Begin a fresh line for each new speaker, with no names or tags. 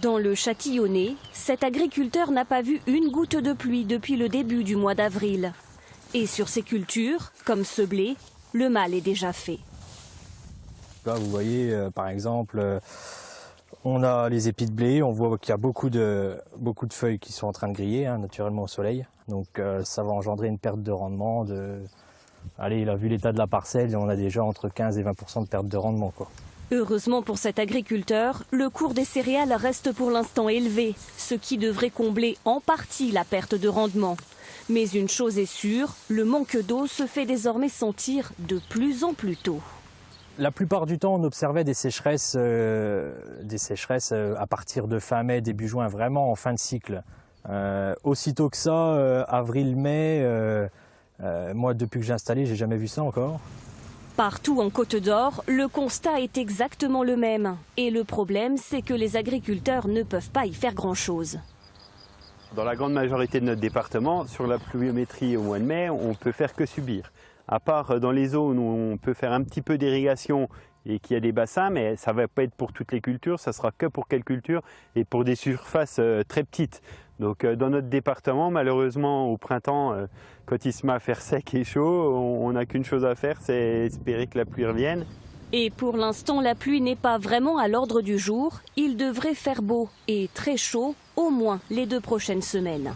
Dans le Châtillonnais, cet agriculteur n'a pas vu une goutte de pluie depuis le début du mois d'avril. Et sur ces cultures, comme ce blé, le mal est déjà fait.
Là, vous voyez, par exemple, on a les épis de blé, on voit qu'il y a beaucoup de feuilles qui sont en train de griller, naturellement au soleil. Donc ça va engendrer une perte de rendement. Allez, là, vu l'état de la parcelle, on a déjà entre 15 et 20% de perte de rendement, quoi.
Heureusement pour cet agriculteur, le cours des céréales reste pour l'instant élevé, ce qui devrait combler en partie la perte de rendement. Mais une chose est sûre, le manque d'eau se fait désormais sentir de plus en plus tôt.
La plupart du temps, on observait des sécheresses à partir de fin mai, début juin, vraiment en fin de cycle. Aussitôt que ça, avril-mai, moi depuis que j'ai installé, j'ai jamais vu ça encore.
Partout en Côte d'Or, le constat est exactement le même. Et le problème, c'est que les agriculteurs ne peuvent pas y faire grand-chose.
Dans la grande majorité de notre département, sur la pluviométrie au mois de mai, on ne peut faire que subir. À part dans les zones où on peut faire un petit peu d'irrigation et qu'il y a des bassins, mais ça ne va pas être pour toutes les cultures, ça sera que pour quelques cultures et pour des surfaces très petites. Donc dans notre département, malheureusement, au printemps, quand il se met à faire sec et chaud, on n'a qu'une chose à faire, c'est espérer que la pluie revienne.
Et pour l'instant, la pluie n'est pas vraiment à l'ordre du jour. Il devrait faire beau et très chaud, au moins les 2 prochaines semaines.